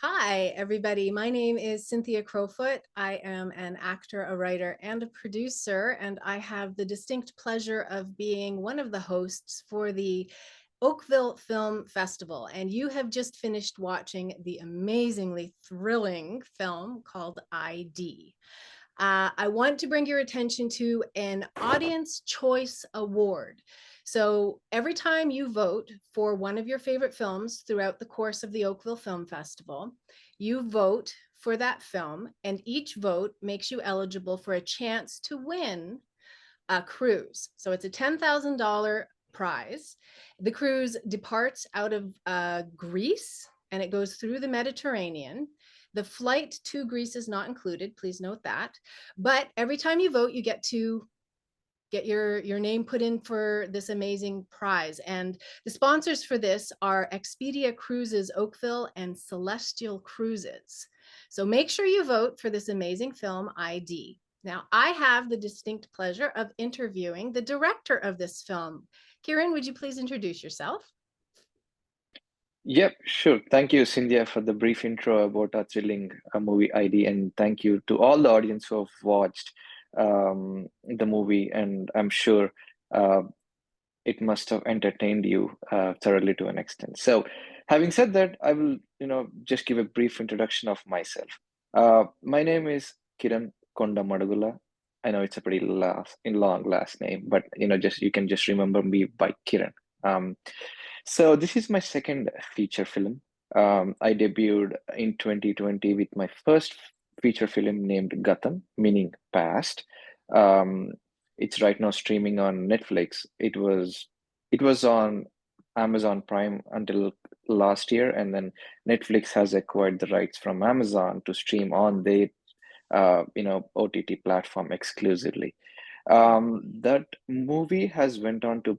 Hi, everybody. My name is Cynthia Crowfoot. I am an actor, a writer, and a producer, and I have the distinct pleasure of being one of the hosts for the Oakville Film Festival. And you have just finished watching the amazingly thrilling film called ID. I want to bring your attention to an Audience Choice Award. So every time you vote for one of your favorite films throughout the course of the Oakville Film Festival, you vote for that film, and each vote makes you eligible for a chance to win a cruise. So it's a $10,000 prize. The cruise departs out of Greece and it goes through the Mediterranean. The flight to Greece is not included, please note that. But every time you vote, you get to get your name put in for this amazing prize. And the sponsors for this are Expedia Cruises Oakville and Celestial Cruises. So make sure you vote for this amazing film, ID. Now, I have the distinct pleasure of interviewing the director of this film. Kieran, would you please introduce yourself? Yep, sure. Thank you, Cynthia, for the brief intro about our thrilling movie ID, and thank you to all the audience who have watched the movie. And I'm sure uh, it must have entertained you thoroughly to an extent. So, having said that, I will, just give a brief introduction of myself. My name is Kiran Konda Madugula. I know it's a pretty long last name, but just you can just remember me by Kiran. Um, so this is my second feature film. I debuted in 2020 with my first feature film named Gatam, meaning past. Um, it's right now streaming on Netflix. It was on Amazon Prime until last year, and then Netflix has acquired the rights from Amazon to stream on their OTT platform exclusively. That movie has went on to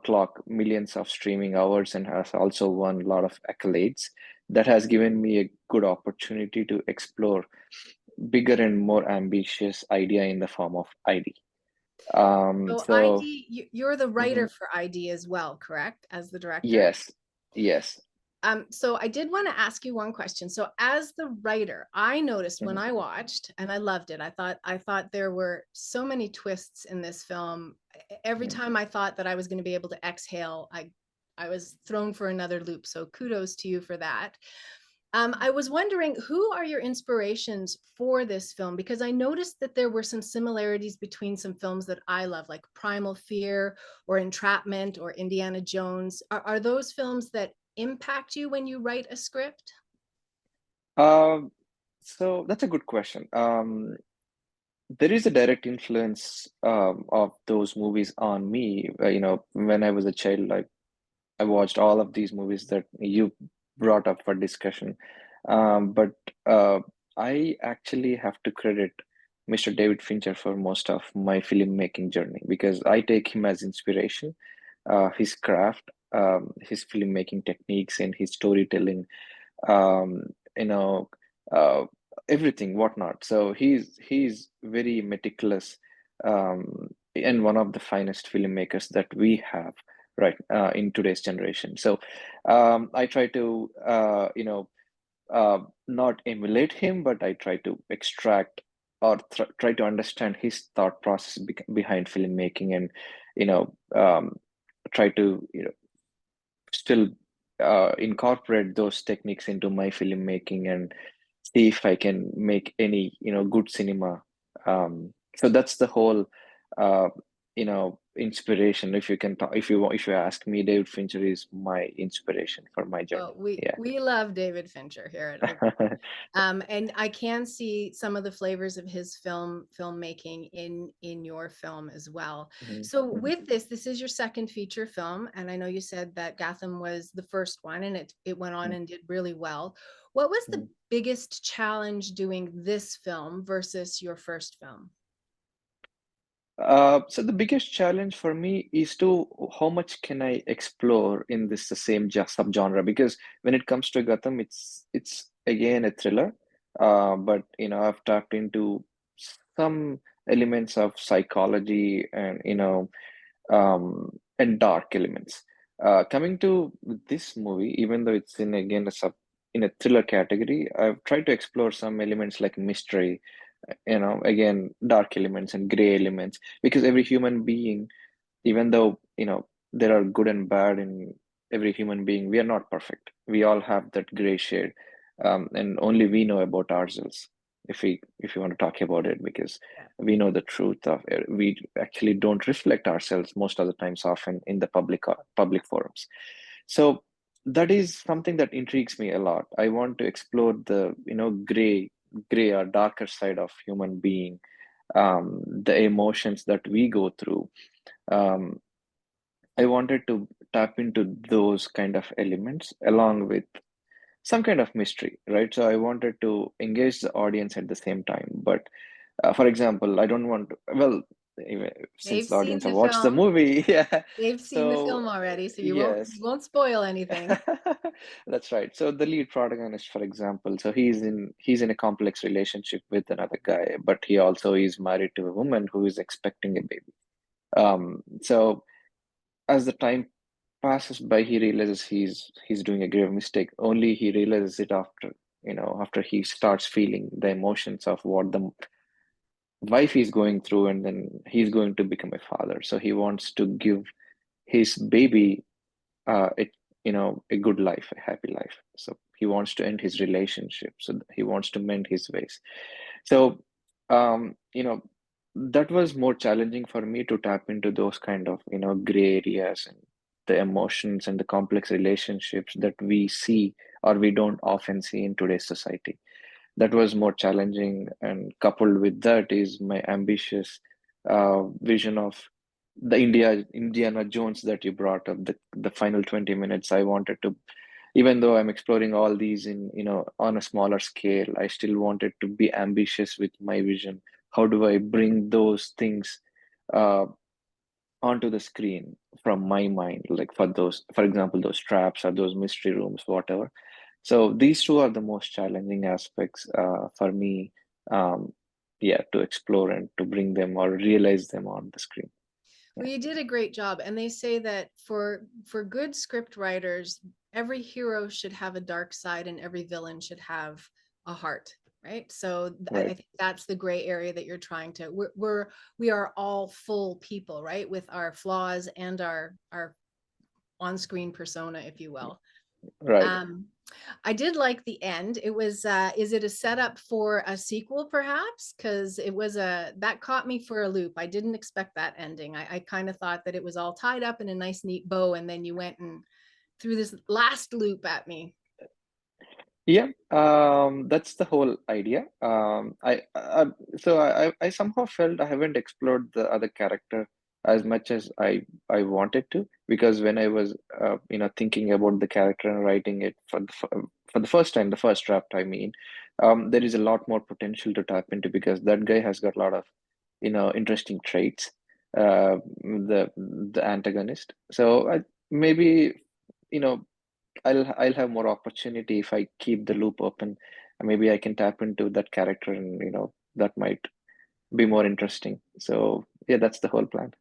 clock millions of streaming hours and has also won a lot of accolades. That has given me a good opportunity to explore bigger and more ambitious idea in the form of ID. So So ID, you're the writer mhm, for ID as well, correct? As the director? yes, yes. So I did want to ask you one question. So as the writer, I noticed when Mhm, I watched and I loved it. I thought there were so many twists in this film. Every mhm. time I thought that I was going to be able to exhale, I was thrown for another loop. So kudos to you for that. I was wondering, who are your inspirations for this film? Because I noticed that there were some similarities between some films that I love, like Primal Fear or Entrapment or Indiana Jones. Are those films that impact you when you write a script? Um, so that's a good question. There is a direct influence of those movies on me. When I was a child, I watched all of these movies that you brought up for discussion. But uh, I actually have to credit Mr. David Fincher for most of my filmmaking journey because I take him as inspiration, his craft, his filmmaking techniques, and his storytelling, um, you know, uh, everything, whatnot. So he's very meticulous, and one of the finest filmmakers that we have right in today's generation. So I try to not emulate him, but I try to extract or try to understand his thought process behind filmmaking, and you know um, try to still incorporate those techniques into my filmmaking and see if I can make any good cinema. So that's the whole inspiration. If you can talk, if you ask me, David Fincher is my inspiration for my Oh, journey. we Yeah. we love David Fincher here at Oakville. And I can see some of the flavors of his filmmaking in your film as well. Mhm, So mhm, with this is your second feature film, and I know you said that Gotham was the first one, and it went on mhm, and did really well. What was the mhm. biggest challenge doing this film versus your first film? So the biggest challenge for me is to how much can I explore in this the same subgenre, because when it comes to Gotham, it's again a thriller, but I've tapped into some elements of psychology and and dark elements. Coming to this movie, even though it's in again a in a thriller category, I've tried to explore some elements like mystery, again, dark elements and gray elements, because every human being, even though there are good and bad in every human being, we are not perfect. We all have that gray shade, and only we know about ourselves. If you want to talk about it, because Yeah. we know the truth of it. We actually don't reflect ourselves most of the times, often in the public forums. So that is something that intrigues me a lot. I want to explore the gray or darker side of human being, the emotions that we go through. um, I wanted to tap into those kind of elements along with some kind of mystery, right? So I wanted to engage the audience at the same time. But for example, I don't want to, well, They've since the seen audience have the watched the film. movie, yeah. They've seen the So film already, so yes, you won't spoil anything. that's right. So the lead protagonist, for example, so he's in a complex relationship with another guy, but he also is married to a woman who is expecting a baby. So as the time passes by, he realizes he's doing a grave mistake. Only he realizes it after he starts feeling the emotions of what the wife is going through, and then he's going to become a father. So he wants to give his baby a good life, a happy life. So he wants to end his relationship. So he wants to mend his ways. So, that was more challenging for me to tap into those kind of, gray areas and the emotions and the complex relationships that we see or we don't often see in today's society. That was more challenging, and coupled with that is my ambitious vision of the Indiana Jones that you brought up, the final 20 minutes. I wanted to, even though I'm exploring all these on a smaller scale, I still wanted to be ambitious with my vision. How do I bring those things uh, onto the screen from my mind, like for example, those traps or those mystery rooms, whatever. So these two are the most challenging aspects for me, um, yeah, to explore and to bring them or realize them on the screen. Well, Yeah, you did a great job. And they say that for good script writers, every hero should have a dark side and every villain should have a heart, right? So I right. think that's the gray area that you're trying to. We are all full people, right, with our flaws and our on-screen persona, if you will. Right. Um, I did like the end. It was, is it a setup for a sequel perhaps? Because it was that caught me for a loop. I didn't expect that ending. I kind of thought that it was all tied up in a nice, neat bow, and then you went and threw this last loop at me. Yeah, that's the whole idea. I somehow felt I haven't explored the other character as much as I wanted to, because when I was thinking about the character and writing it for the first time, the first draft, I mean, there is a lot more potential to tap into, because that guy has got a lot of interesting traits, the antagonist. So maybe you know I'll have more opportunity if I keep the loop open. Maybe I can tap into that character, and that might be more interesting. So yeah, that's the whole plan.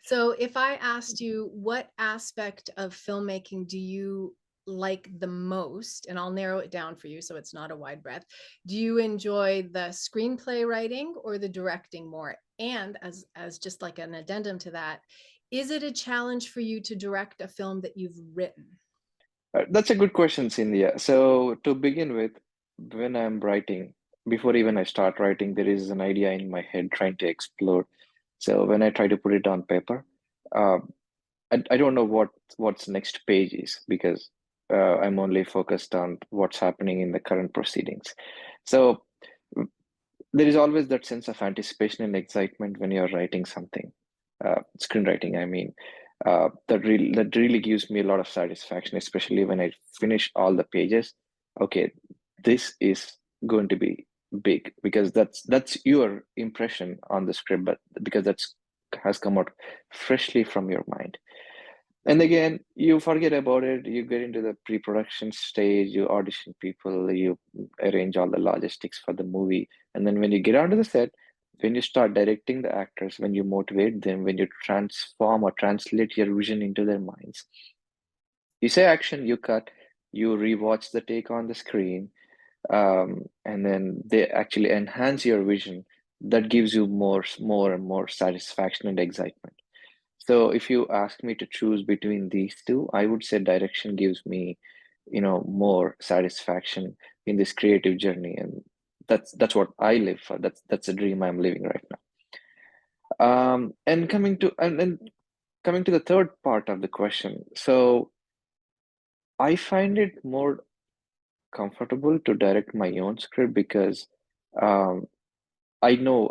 So if I asked you what aspect of filmmaking do you like the most, and I'll narrow it down for you so it's not a wide breadth, do you enjoy the screenplay writing or the directing more? And as just like an addendum to that, is it a challenge for you to direct a film that you've written? That's a good question, Cynthia. So to begin with, when I'm writing, before even I start writing, there is an idea in my head trying to explore. So when I try to put it on paper, uh, I don't know what's next page is, because I'm only focused on what's happening in the current proceedings. So there is always that sense of anticipation and excitement when you're writing something, screenwriting, I mean, that really gives me a lot of satisfaction, especially when I finish all the pages. Okay, this is going to be big, because that's your impression on the script, but because that's has come out freshly from your mind. And again, you forget about it. You get into the pre-production stage, you audition people, you arrange all the logistics for the movie. And then when you get onto the set, when you start directing the actors, when you motivate them, when you transform or translate your vision into their minds, you say action, you cut, you rewatch the take on the screen, and then they actually enhance your vision. That gives you more and more satisfaction and excitement. So if you ask me to choose between these two, I would say direction gives me, more satisfaction in this creative journey, and that's what I live for. That's a dream I'm living right now. And coming to the third part of the question, so I find it more comfortable to direct my own script because um, I know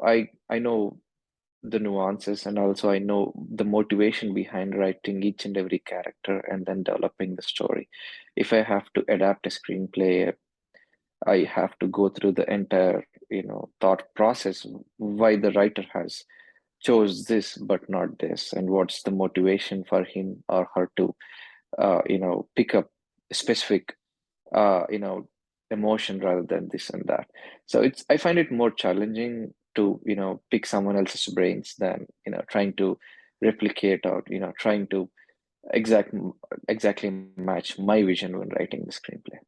the nuances, and also I know the motivation behind writing each and every character and then developing the story. If I have to adapt a screenplay, I have to go through the entire, thought process, why the writer has chose this but not this, and what's the motivation for him or her to, pick up specific, you know, emotion rather than this and that. So I find it more challenging to, pick someone else's brains than, trying to replicate or, trying to exact exactly match my vision when writing the screenplay.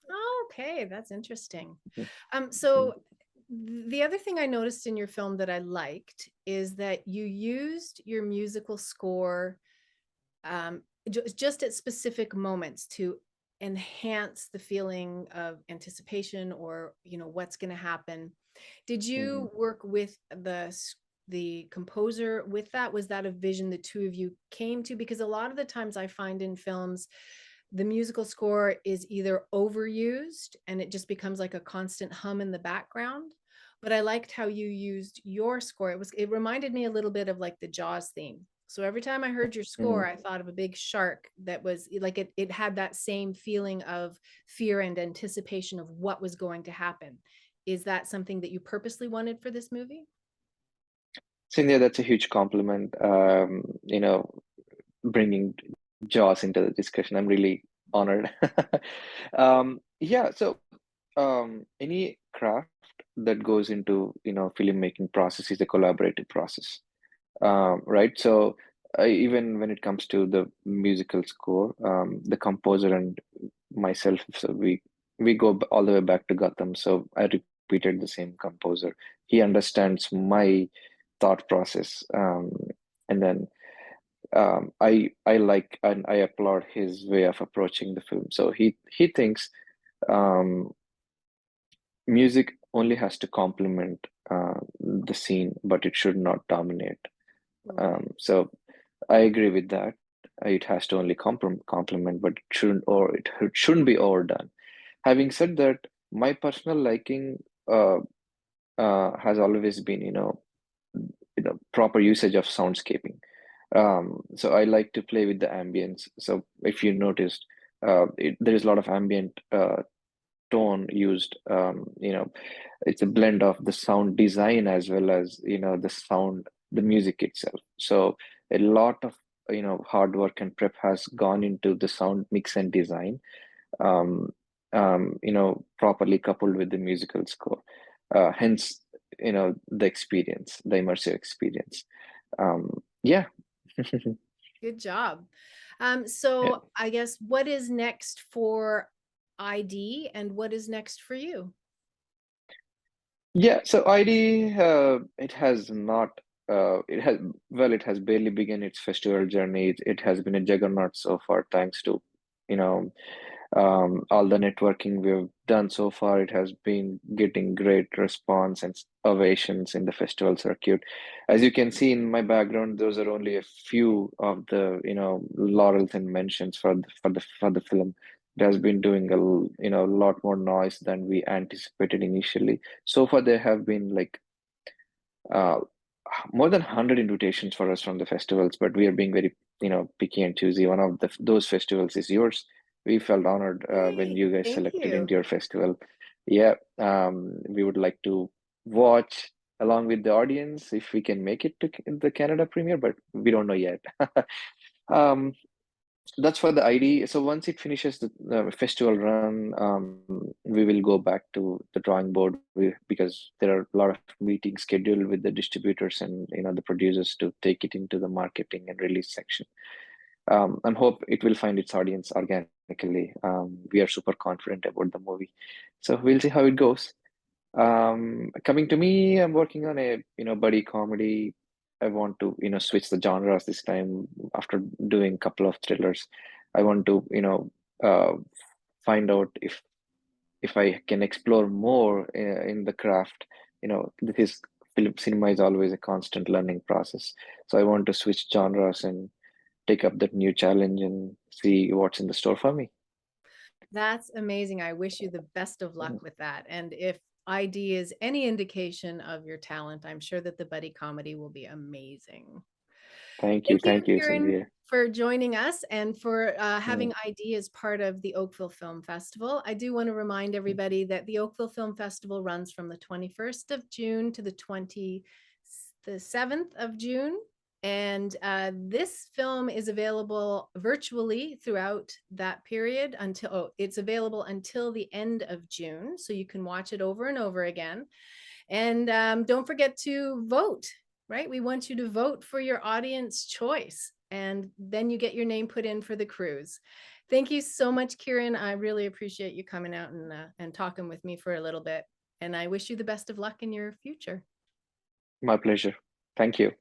Oh, okay, that's interesting. Mhm. Mhm. So the other thing I noticed in your film that I liked is that you used your musical score just at specific moments to enhance the feeling of anticipation or what's going to happen. Did Mhm. you work with the composer with that? Was that a vision the two of you came to? Because a lot of the times I find in films the musical score is either overused and it just becomes like a constant hum in the background. But I liked how you used your score. It reminded me a little bit of like the Jaws theme. So every time I heard your score, Mhm. I thought of a big shark that was like it had that same feeling of fear and anticipation of what was going to happen. Is that something that you purposely wanted for this movie? Cynthia, that's a huge compliment. Bringing Jaws into the discussion. I'm really honored. Yeah, so any craft that goes into, filmmaking process is a collaborative process, right? So even when it comes to the musical score, the composer and myself, so we go all the way back to Gotham. So I repeated the same composer. He understands my thought process, and then I like and I applaud his way of approaching the film. So he thinks um, music only has to complement the scene, but it should not dominate. Right. So I agree with that. It has to only complement, but it shouldn't be overdone. Having said that, my personal liking has always been, proper usage of soundscaping. So I like to play with the ambience. So if you noticed, there is a lot of ambient tone used. It's a blend of the sound design as well as, the music itself. So a lot of, hard work and prep has gone into the sound mix and design, um, properly coupled with the musical score. Hence, the experience, the immersive experience. Yeah. Good job. Yeah. So I guess what is next for ID and what is next for you? Yeah, so ID, it has not, it has barely begun its festival journey. It has been a juggernaut so far, thanks to, you know, all the networking we've done so far. It has been getting great response and ovations in the festival circuit. As you can see in my background, those are only a few of the, laurels and mentions for the film. It has been doing a lot more noise than we anticipated initially. So far, there have been like uh, more than 100 invitations for us from the festivals, but we are being very, picky and choosy. One of those festivals is yours. We felt honored when Great. you guys Thank selected you. into your festival. Yeah, we would like to watch along with the audience if we can make it to the Canada premiere, but we don't know yet. um, that's for the ID. So once it finishes the festival run, we will go back to the drawing board because there are a lot of meetings scheduled with the distributors and the producers to take it into the marketing and release section. And hope it will find its audience organically. technically. We are super confident about the movie. So we'll see how it goes. Coming to me, I'm working on a, buddy comedy. I want to, switch the genres this time after doing a couple of thrillers. I want to, find out if I can explore more in the craft. This is film cinema is always a constant learning process. So I want to switch genres and take up that new challenge and see what's in the store for me. That's amazing. I wish you the best of luck with that. And if ID is any indication of your talent, I'm sure that the buddy comedy will be amazing. Thank you, Thank you, Kieran, Cynthia. for joining us and for Mm, having ID as part of the Oakville Film Festival. I do want to remind everybody that the Oakville Film Festival runs from the 21st of June to the 7th of June. And this film is available virtually throughout that period it's available until the end of June. So you can watch it over and over again. And don't forget to vote, right? We want you to vote for your audience choice. And then you get your name put in for the cruise. Thank you so much, Kieran. I really appreciate you coming out and talking with me for a little bit. And I wish you the best of luck in your future. my pleasure. Thank you.